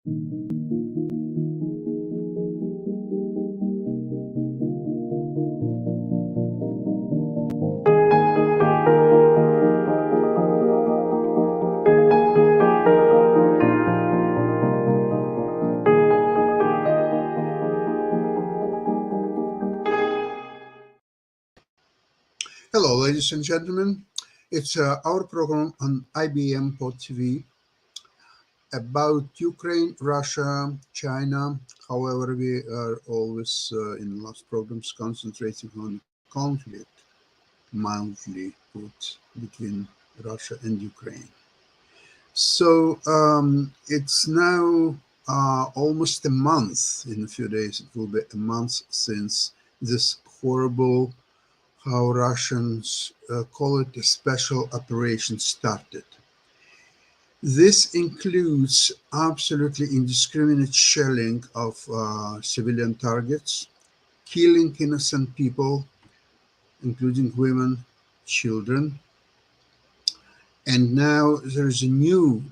Hello, ladies and gentlemen. It's our program on IBM Pod TV about Ukraine, Russia, China. However, we are always in last programs concentrating on conflict, mildly put, between Russia and Ukraine. So it's now almost a month. In a few days, it will be a month since this horrible, how Russians call it, a special operation started. This includes absolutely indiscriminate shelling of civilian targets, killing innocent people, including women, children. And now there is a new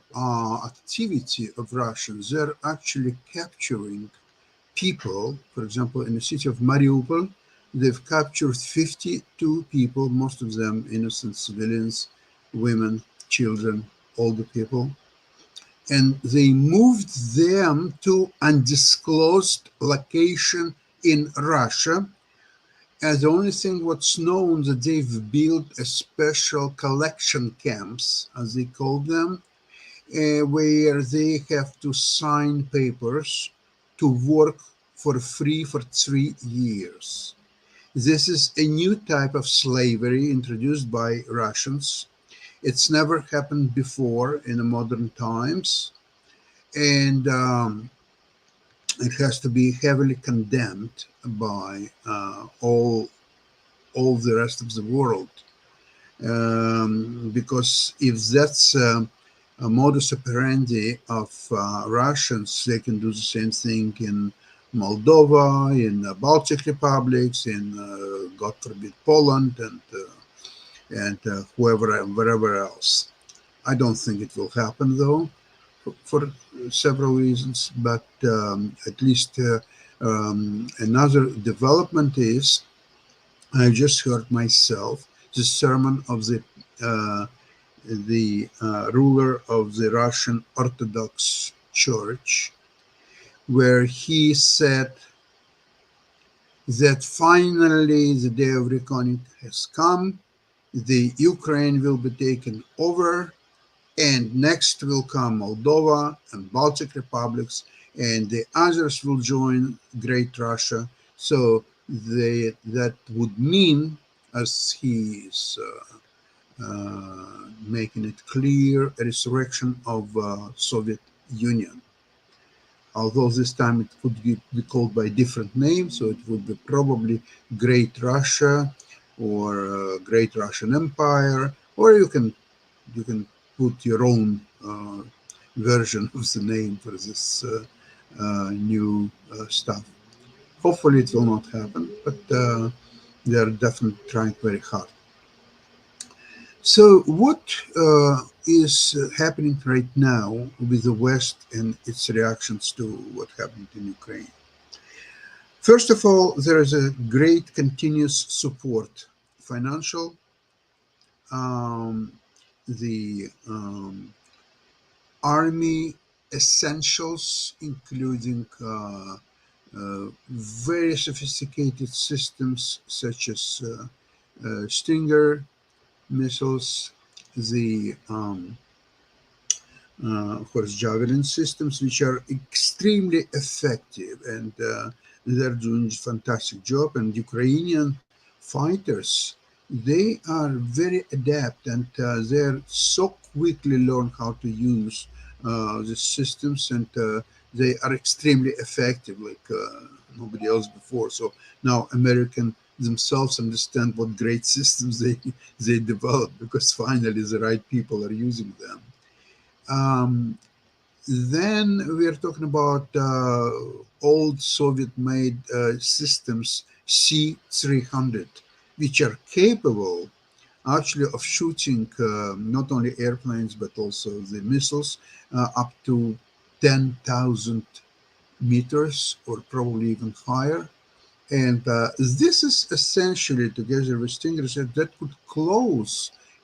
activity of Russians. They're actually capturing people. For example, in the city of Mariupol, they've captured 52 people, most of them innocent civilians, women, children, older people. And they moved them to undisclosed location in Russia. And the only thing what's known that they've built a special collection camps, as they call them, where they have to sign papers to work for free for 3 years. This is a new type of slavery introduced by Russians. It's never happened before in the modern times, and it has to be heavily condemned by all the rest of the world. Because if that's a modus operandi of Russians, they can do the same thing in Moldova, in Baltic republics, in God forbid Poland, and wherever else. I don't think it will happen though, for several reasons. But at least another development is I just heard myself the sermon of the ruler of the Russian Orthodox Church, where he said that finally the day of reckoning has come, the Ukraine will be taken over, and next will come Moldova and Baltic republics, and the others will join Great Russia. So that would mean, as he is making it clear, a resurrection of Soviet Union. Although this time it could be called by different names, so it would be probably Great Russia or Great Russian Empire, or you can put your own version of the name for this new stuff. Hopefully it will not happen, but they are definitely trying very hard. So what is happening right now with the West and its reactions to what happened in Ukraine? First of all, there is a great continuous support, financial, um, the army essentials, including very sophisticated systems such as Stinger missiles, the of course Javelin systems, which are extremely effective, and they're doing a fantastic job. And Ukrainian fighters, they are very adept, and they're so quickly learn how to use the systems, and they are extremely effective, like nobody else before. So now American themselves understand what great systems they develop, because finally the right people are using them. Um, then we are talking about old Soviet-made systems C-300, which are capable actually of shooting not only airplanes but also the missiles up to 10,000 meters or probably even higher. And this is essentially, together with Stinger, that could close,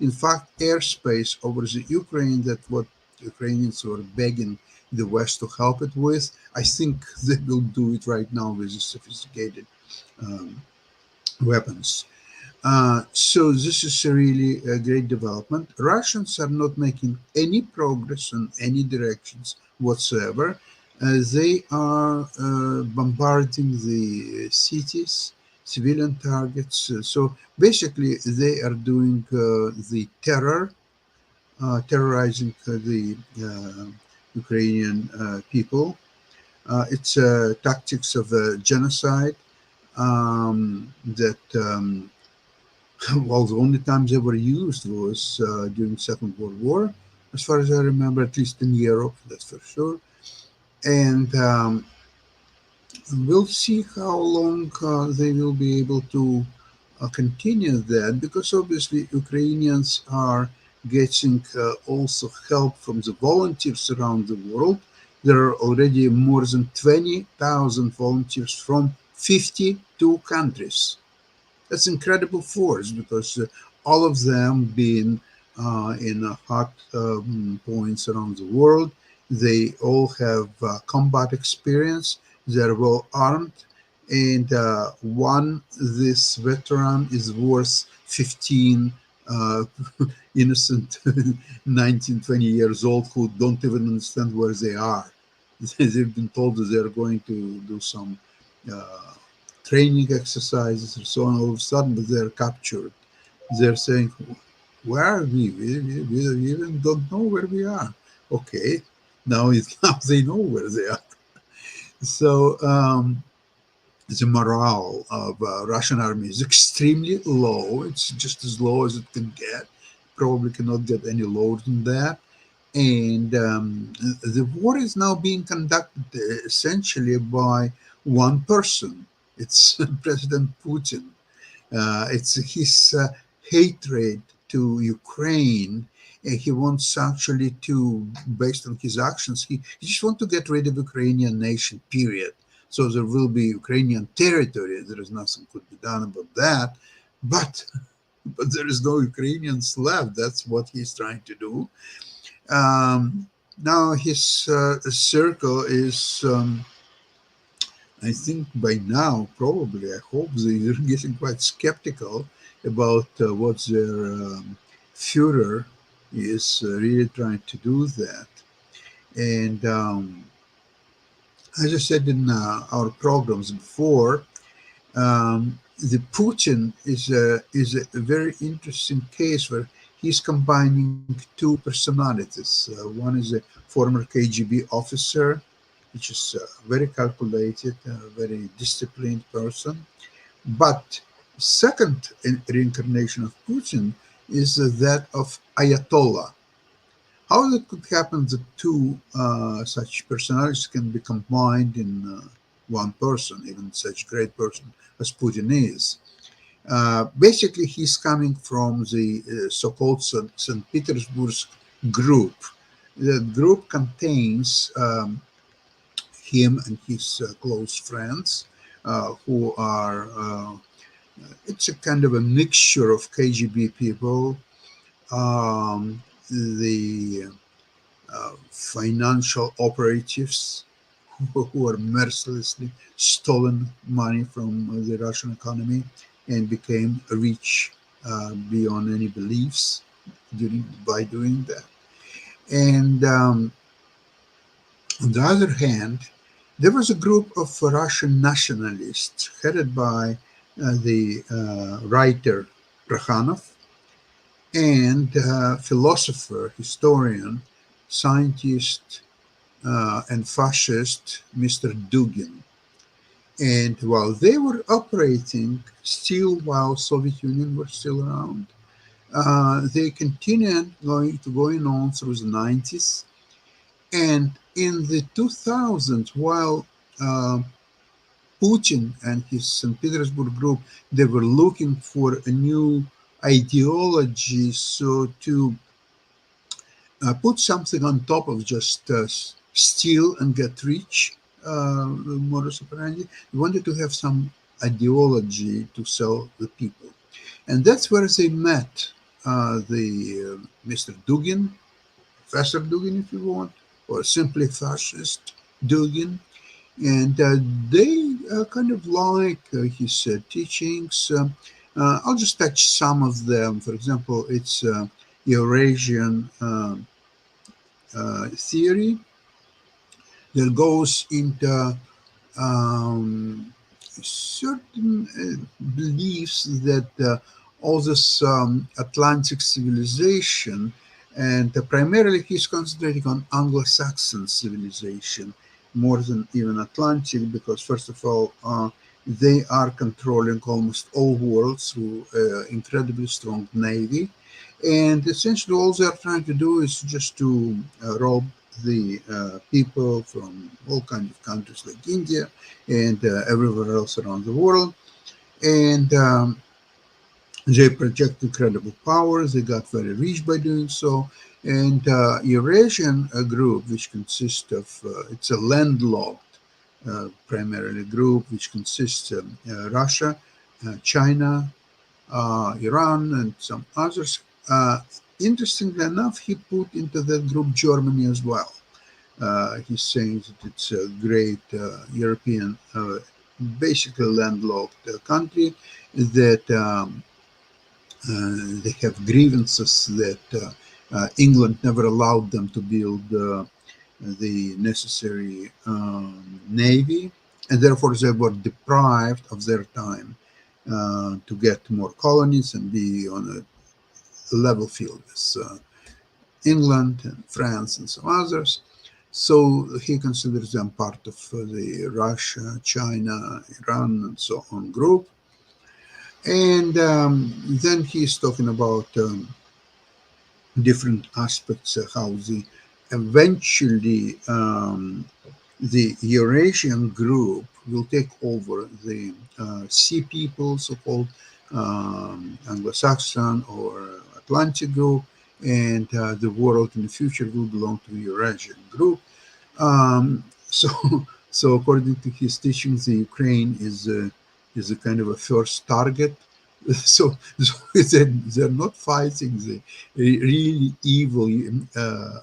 in fact, airspace over the Ukraine that what Ukrainians were begging the West to help it with. I think they will do it right now with the sophisticated um, weapons. So this is a really a great development. Russians are not making any progress in any directions whatsoever. They are bombarding the cities, civilian targets. So basically, they are doing the terror, terrorizing the Ukrainian people. It's tactics of genocide that. Well, the only times they were used was during Second World War, as far as I remember, at least in Europe, that's for sure. And we'll see how long they will be able to continue that, because obviously Ukrainians are getting also help from the volunteers around the world. There are already more than 20,000 volunteers from 52 countries. That's incredible force because all of them being in hot points around the world. They all have combat experience. They're well armed, and one this veteran is worth 15 uh, innocent 19, 20 years old who don't even understand where they are. They've been told that they're going to do some uh, training exercises and so on. All of a sudden, but they're captured. They're saying, "Where are we? We even don't know where we are." Okay, now they know where they are. So the morale of Russian army is extremely low. It's just as low as it can get. Probably cannot get any lower than that. And the war is now being conducted essentially by one person. It's President Putin. It's his hatred to Ukraine. He wants actually to, based on his actions, he just wants to get rid of Ukrainian nation, period. So there will be Ukrainian territory. There is nothing could be done about that. But but there is no Ukrainians left. That's what he's trying to do. Now his circle is, I think by now, probably, I hope they're getting quite skeptical about what their Führer is really trying to do that. And as I said in our programs before, the Putin is a very interesting case where he's combining two personalities. One is a former KGB officer, which is a very calculated, very disciplined person. But second reincarnation of Putin is that of Ayatollah. How that could happen that two such personalities can be combined in one person, even such great person as Putin is? Basically, he's coming from the so-called St. Petersburg group. The group contains him and his close friends, who are, it's a kind of a mixture of KGB people, the financial operatives who are mercilessly stolen money from the Russian economy and became rich beyond any beliefs by doing that. And on the other hand, there was a group of Russian nationalists headed by the writer Prokhanov and philosopher, historian, scientist, and fascist Mr. Dugin. And while they were operating still while Soviet Union were still around, they continued going on through the 90s. And in the 2000s, while Putin and his St. Petersburg group, they were looking for a new ideology, so to put something on top of just steal and get rich modus operandi. They wanted to have some ideology to sell the people. And that's where they met the Mr. Dugin, Professor Dugin, if you want, or simply fascist Dugin. And they kind of like his teachings. I'll just touch some of them. For example, it's Eurasian theory that goes into certain beliefs that all this Atlantic civilization, and primarily he's concentrating on Anglo-Saxon civilization more than even Atlantic, because first of all, they are controlling almost all worlds through incredibly strong navy, and essentially all they are trying to do is just to rob the people from all kinds of countries like India and everywhere else around the world. And they project incredible power. They got very rich by doing so. And Eurasian group, which consists of, it's a landlocked primarily group, which consists of Russia, China, Iran, and some others. Interestingly enough, he put into that group Germany as well. He's saying that it's a great European, basically landlocked country, that they have grievances that England never allowed them to build the necessary navy, and therefore they were deprived of their time to get more colonies and be on a level field with England and France and some others. So he considers them part of the Russia, China, Iran, and so on group. And then he's talking about different aspects of how the eventually the Eurasian group will take over the Sea People, so-called Anglo-Saxon or Atlantic group, and the world in the future will belong to the Eurasian group. So, so according to his teachings, the Ukraine is a kind of a first target. So they're not fighting the really evil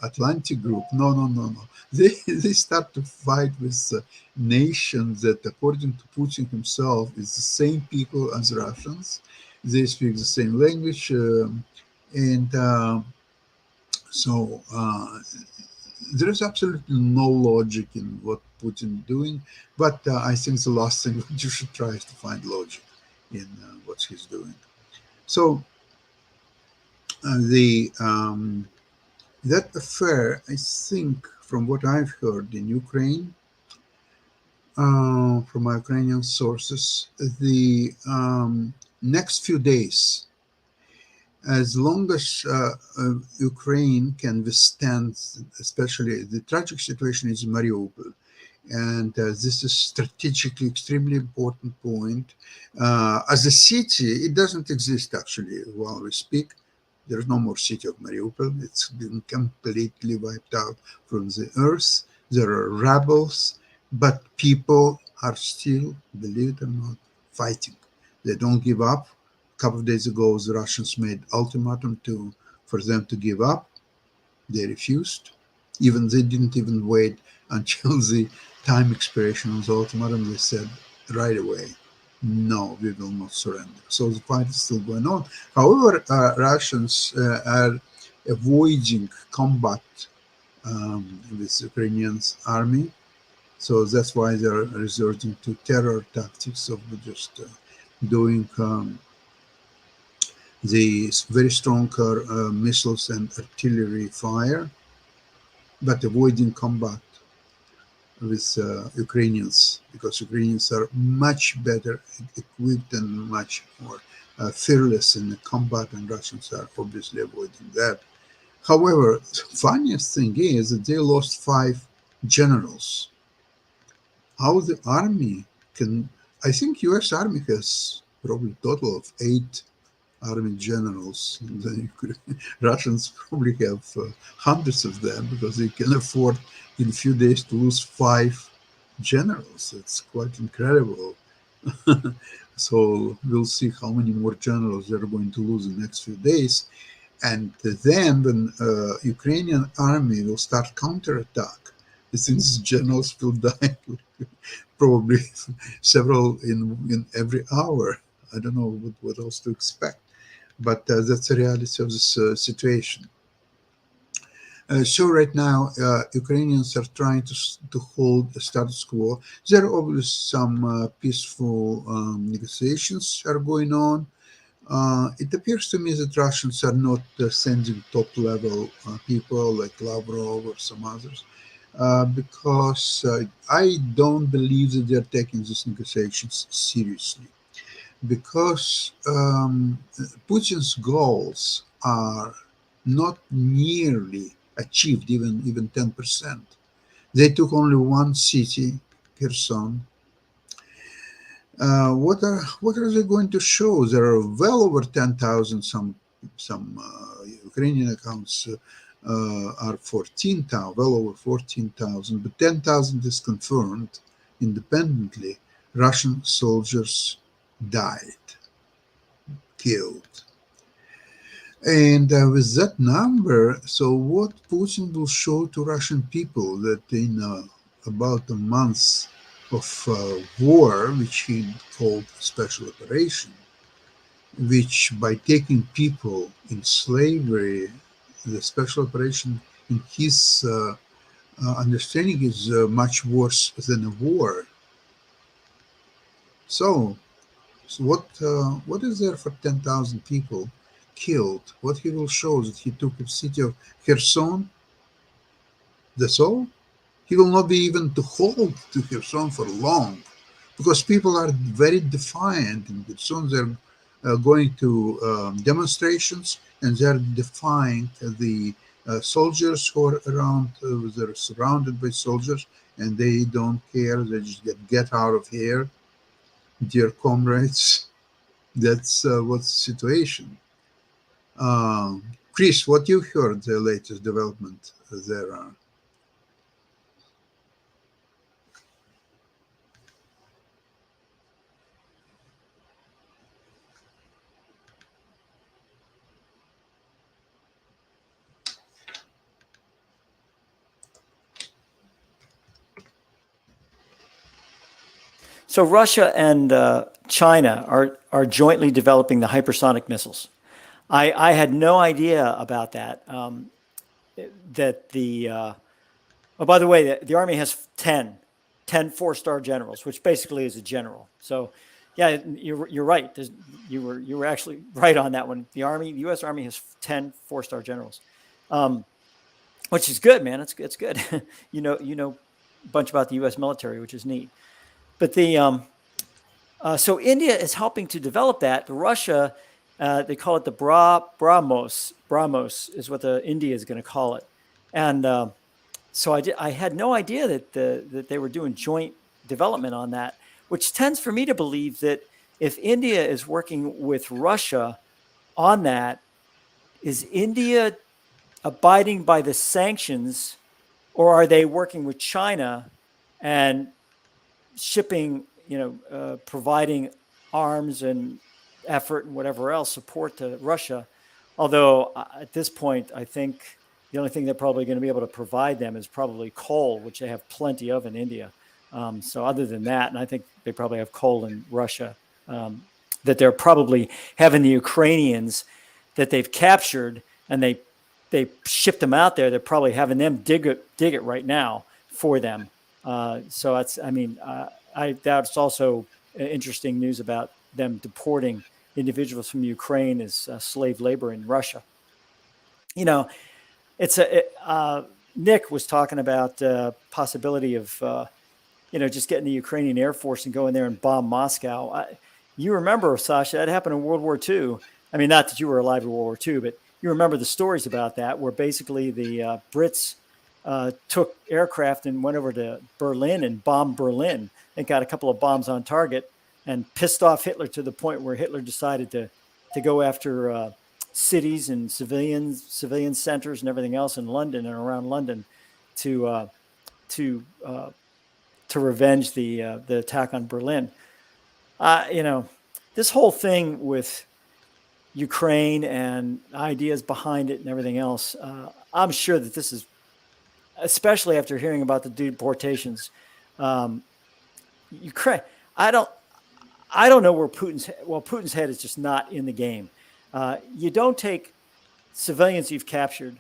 Atlantic group. No, no, no, no. They start to fight with nations that, according to Putin himself, is the same people as Russians. They speak the same language, and so there is absolutely no logic in what Putin is doing. But I think the last thing what you should try is to find logic in what he's doing. So the that affair, I think, from what I've heard in Ukraine, from my Ukrainian sources, the next few days, as long as Ukraine can withstand, especially the tragic situation is Mariupol, and this is strategically extremely important point. As a city, it doesn't exist actually while we speak. There's no more city of Mariupol. It's been completely wiped out from the earth. There are rebels, but people are still, believe it or not, fighting. They don't give up. A couple of days ago, the Russians made ultimatum for them to give up. They refused. Even they didn't even wait until the time expiration of the ultimatum. They said right away, no, we will not surrender. So the fight is still going on. However, Russians are avoiding combat with Ukrainians army. So that's why they're resorting to terror tactics of just doing the very strong missiles and artillery fire, but avoiding combat with Ukrainians, because Ukrainians are much better equipped and much more fearless in the combat, and Russians are obviously avoiding that. However, the funniest thing is that they lost 5 generals. How the army can? I think U.S. Army has probably a total of 8 army generals. The Russians probably have hundreds of them because they can afford in a few days to lose five generals. It's quite incredible. So we'll see how many more generals they're going to lose in the next few days. And then when Ukrainian army will start counterattack, since generals will die probably several in every hour. I don't know what else to expect, but that's the reality of this situation. So right now, Ukrainians are trying to hold the status quo. There are obviously some peaceful negotiations are going on. It appears to me that Russians are not sending top-level people like Lavrov or some others, because I don't believe that they're taking these negotiations seriously. Because Putin's goals are not nearly achieved, even 10%. They took only one city, Kherson. What are they going to show? There are well over 10,000. Some Ukrainian accounts are 14,000, well over 14,000, but 10,000 is confirmed independently. Russian soldiers died, killed. And with that number, so what Putin will show to Russian people that in about a month of war, which he called special operation, which by taking people in slavery, the special operation in his understanding is much worse than a war. So, what is there for 10,000 people killed? What he will show that he took the city of Kherson, that's all? He will not be even to hold to Kherson for long because people are very defiant in Kherson. They're going to demonstrations and they're defying the soldiers who are around. They're surrounded by soldiers and they don't care. They just get out of here, dear comrades. That's what's the situation. Chris, what you heard the latest development there are? So Russia and China are jointly developing the hypersonic missiles. I had no idea about that. That the oh, by the way, the Army has 10 four-star generals, which basically is a general. So, yeah, you're right. You were actually right on that one. The U.S. Army has 10 four-star generals, um, which is good, man. It's good. you know a bunch about the U.S. military, which is neat. But so India is helping to develop that. Russia, they call it the BrahMos. BrahMos is what India is going to call it. And so I had no idea that they were doing joint development on that, which tends for me to believe that if India is working with Russia on that, is India abiding by the sanctions, or are they working with China and shipping, providing arms and effort and whatever else support to Russia? Although at this point, I think the only thing they're probably going to be able to provide them is probably coal, which they have plenty of in India. So other than that, and I think they probably have coal in Russia, that they're probably having the Ukrainians that they've captured and they shipped them out there. They're probably having them dig it right now for them. So that's also interesting news about them deporting individuals from Ukraine as slave labor in Russia. You know, Nick was talking about possibility of just getting the Ukrainian Air Force and going there and bomb Moscow. You remember, Sasha, that happened in World War II. I mean, not that you were alive in World War II, but you remember the stories about that, where basically the Brits took aircraft and went over to Berlin and bombed Berlin and got a couple of bombs on target and pissed off Hitler to the point where Hitler decided to to go after cities and civilian centers and everything else in London and around London to to revenge the attack on Berlin. This whole thing with Ukraine and ideas behind it and everything else, I'm sure that this is, especially after hearing about the deportations, Ukraine. I don't know where Putin's head is just not in the game. You don't take civilians you've captured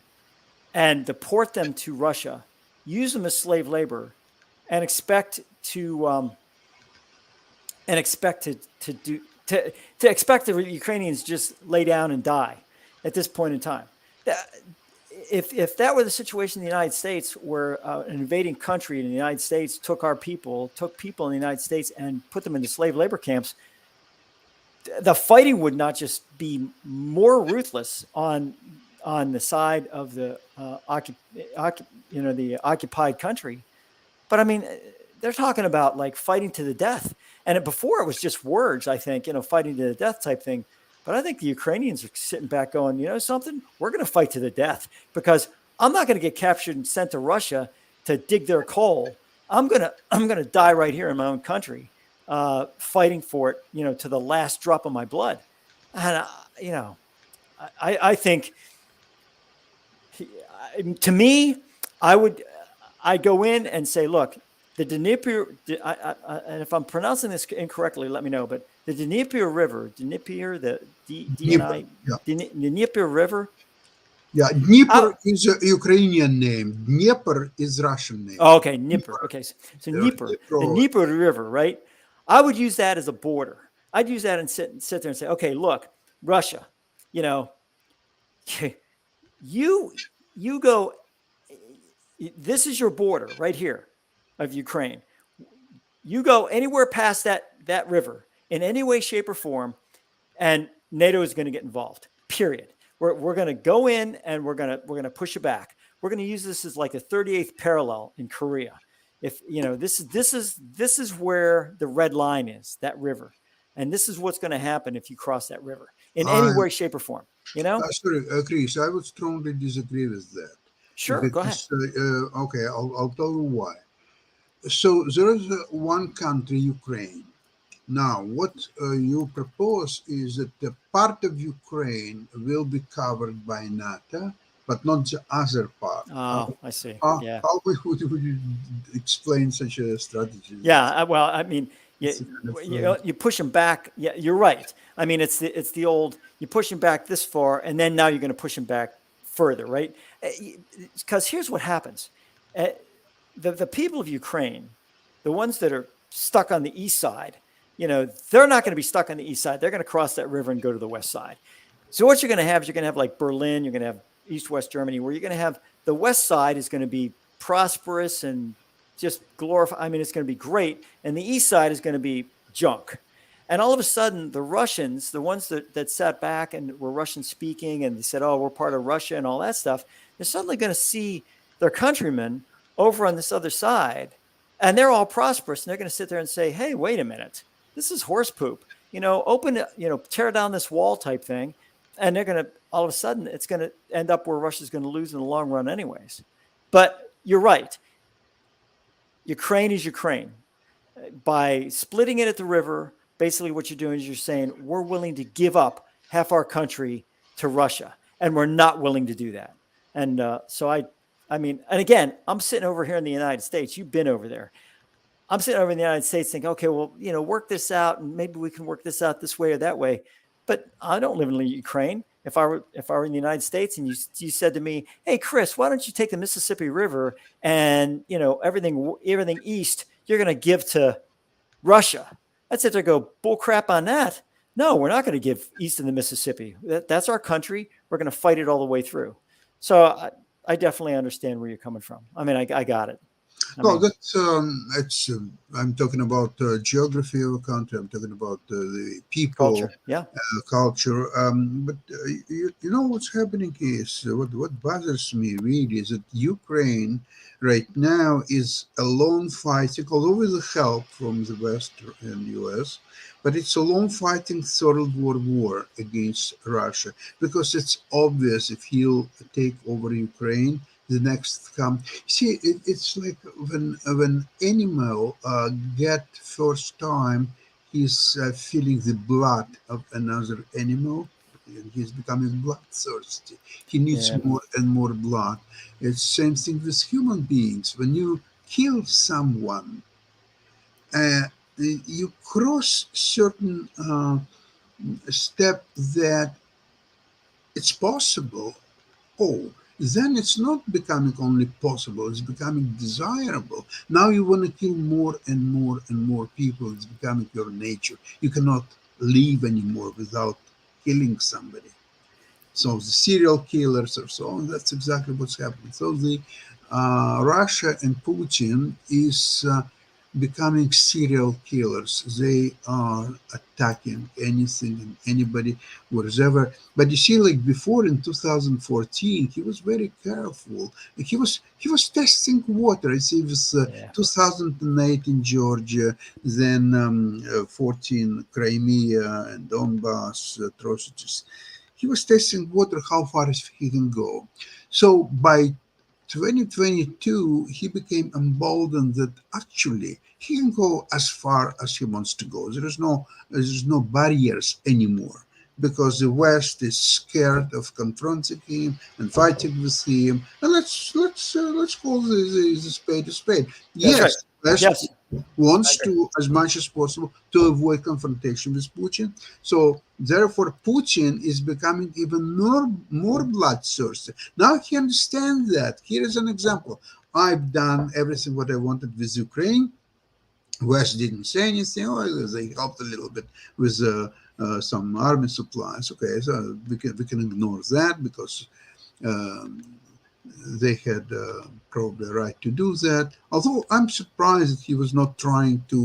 and deport them to Russia, use them as slave labor, and expect the Ukrainians just lay down and die at this point in time. If that were the situation in the United States, where an invading country in the United States took people in the United States and put them into slave labor camps, the fighting would not just be more ruthless on the side of the the occupied country, but I mean, they're talking about like fighting to the death. And before it was just words, I think, fighting to the death type thing. But I think the Ukrainians are sitting back going, you know something, we're going to fight to the death, because I'm not going to get captured and sent to Russia to dig their coal. I'm going to die right here in my own country, fighting for it, to the last drop of my blood. And, I think, to me, I'd go in and say, look, the Dnieper, and if I'm pronouncing this incorrectly, let me know, but the Dnieper River, the Dnieper River. Yeah, Dnieper is a Ukrainian name. Dnieper is Russian name. Oh, okay, Dnieper. Okay, so Dnieper, the Dnieper River, right? I would use that as a border. I'd use that and sit there and say, okay, look, Russia, you go. This is your border right here of Ukraine. You go anywhere past that river in any way, shape, or form, and NATO is going to get involved. Period. We're going to go in and we're going to push it back. We're going to use this as like the 38th parallel in Korea. If this is where the red line is, that river, and this is what's going to happen if you cross that river in any way, shape, or form. Sorry, Chris, I would strongly disagree with that. Sure, go ahead. Okay, I'll tell you why. So there is one country, Ukraine. Now, what you propose is that the part of Ukraine will be covered by NATO, but not the other part. Oh, I see. Yeah. How would you explain such a strategy? Yeah. Well, I mean, you push them back. Yeah, you're right. I mean, it's the old. You push them back this far, and then now you're going to push them back further, right? Because here's what happens. The people of Ukraine, the ones that are stuck on the east side, they're not going to be stuck on the east side. They're going to cross that river and go to the west side. So what you're going to have is like Berlin, you're going to have East-West Germany, where you're going to have the west side is going to be prosperous and just glorified. I mean, it's going to be great. And the east side is going to be junk. And all of a sudden, the Russians, the ones that sat back and were Russian speaking and they said, oh, we're part of Russia and all that stuff, they're suddenly going to see their countrymen over on this other side, and they're all prosperous. And they're going to sit there and say, hey, wait a minute, this is horse poop. Tear down this wall type thing. And they're going to, all of a sudden, it's going to end up where Russia's going to lose in the long run anyways. But you're right. Ukraine is Ukraine. By splitting it at the river, basically what you're doing is you're saying, we're willing to give up half our country to Russia, and we're not willing to do that. And so I mean, and again, I'm sitting over here in the United States. You've been over there. I'm sitting over in the United States thinking, okay, well, work this out, and maybe we can work this out this way or that way. But I don't live in Ukraine. If I were in the United States and you said to me, hey, Chris, why don't you take the Mississippi River and, everything east, you're going to give to Russia. I'd sit there and go, bull crap on that. No, we're not going to give east of the Mississippi. That's our country. We're going to fight it all the way through. So I definitely understand where you're coming from. I mean, I got it. I Well, mean, that's it's. I'm talking about geography of a country. I'm talking about the people, culture. Yeah. culture. But you know what's happening is what bothers me really is that Ukraine right now is alone fighting, although with the help from the West and US, but it's alone fighting third world war against Russia because it's obvious if he'll take over Ukraine, the next come. See, it's like when animal get first time he's feeling the blood of another animal, and he's becoming bloodthirsty. He needs Yeah. more and more blood. It's same thing with human beings. When you kill someone, uh, you cross certain step that it's possible. Oh, then it's not becoming only possible, it's becoming desirable. Now you want to kill more and more and more people. It's becoming your nature. You cannot live anymore without killing somebody. So the serial killers or so on, that's exactly what's happening. So the Russia and Putin is becoming serial killers. They are attacking anything and anybody, wherever. But you see, like before in 2014, he was very careful. He was testing water. I see, it was Yeah. 2008 in Georgia, then 14 Crimea and Donbass atrocities. He was testing water how far he can go. So by 2022, he became emboldened that actually he can go as far as he wants to go. There is no barriers anymore because the West is scared of confronting him and fighting with him. And let's call the spade a spade. That's right. Yes, West Yes. I wants agree. to, as much as possible, to avoid confrontation with Putin. So therefore, Putin is becoming even more bloodthirsty. Now he understands that. Here is an example. I've done everything what I wanted with Ukraine. West didn't say anything. Oh, they helped a little bit with some army supplies. Okay, so we can ignore that because um, they had probably a right to do that. Although I'm surprised that he was not trying to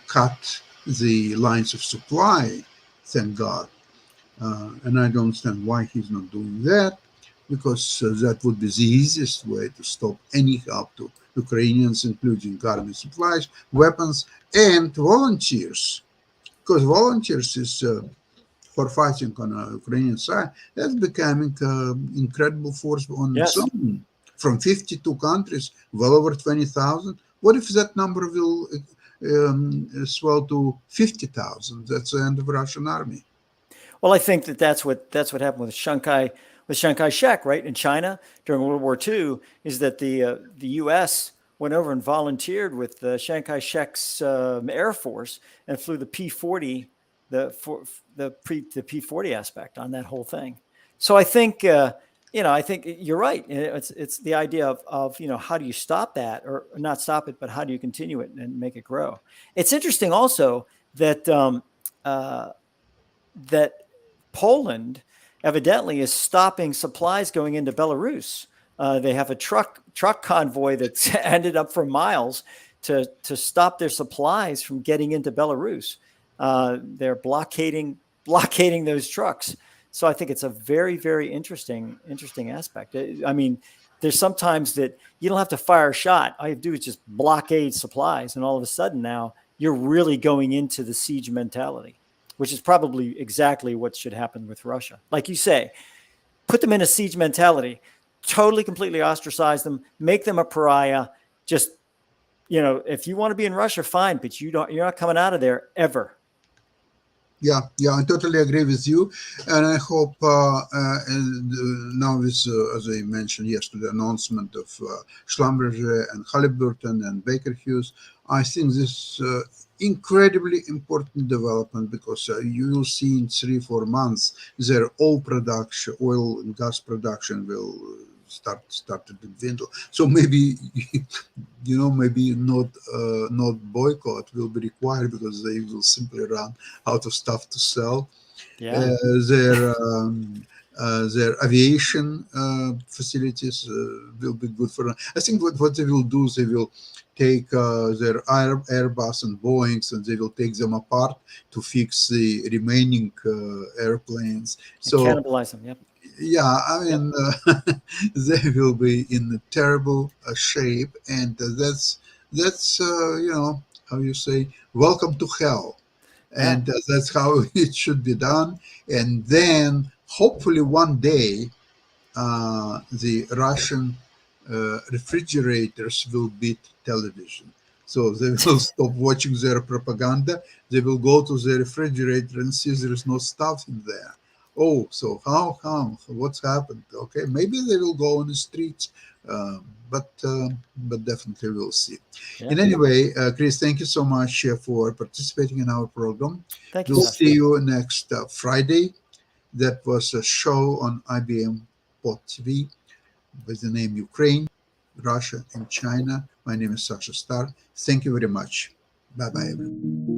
cut the lines of supply, thank God. And I don't understand why he's not doing that, because that would be the easiest way to stop any help to Ukrainians, including army supplies, weapons, and volunteers. Because volunteers is for fighting on the Ukrainian side, that's becoming an incredible force on its Yes. own. From 52 countries, well over 20,000. What if that number will swell to 50,000? That's the end of Russian army. Well, I think that's what happened with Chiang Kai-shek, right, in China during World War II, is that the U.S. went over and volunteered with Chiang Kai-shek's Air Force and flew the P-40, the P-40 aspect on that whole thing. So I think you're right. It's the idea of how do you stop that, or not stop it, but how do you continue it and make it grow? It's interesting also that uh, that Poland evidently is stopping supplies going into Belarus. They have a truck convoy that's ended up for miles to stop their supplies from getting into Belarus. They're blockading those trucks. So I think it's a very, very interesting aspect. I mean, there's sometimes that you don't have to fire a shot. All you have to do is just blockade supplies, and all of a sudden now you're really going into the siege mentality, which is probably exactly what should happen with Russia. Like you say, put them in a siege mentality, totally, completely ostracize them, make them a pariah. Just, if you want to be in Russia, fine, but you're not coming out of there ever. Yeah, I totally agree with you, and I hope now with, as I mentioned yesterday, the announcement of Schlumberger and Halliburton and Baker Hughes, I think this incredibly important development because you will see in 3-4 months their oil and gas production will start to dwindle. So maybe maybe not boycott will be required because they will simply run out of stuff to sell. Yeah. Their their aviation facilities will be good for them. I think what they will do, they will take their Airbus and Boeings, and they will take them apart to fix the remaining airplanes. And So cannibalize them. Yep. yeah, I mean, they will be in terrible shape, and that's how you say, welcome to hell, Yeah. and that's how it should be done. And then hopefully one day the Russian refrigerators will beat television. So they will stop watching their propaganda. They will go to the refrigerator and see there is no stuff in there. Oh, so how come? What's happened? Okay, maybe they will go on the streets, but definitely we'll see. Yeah. In any way, Chris, thank you so much for participating in our program. Thank you, We'll Sasha. see you next Friday. That was a show on IBM Pod TV with the name Ukraine, Russia, and China. My name is Sasha Star. Thank you very much. Bye bye, everyone.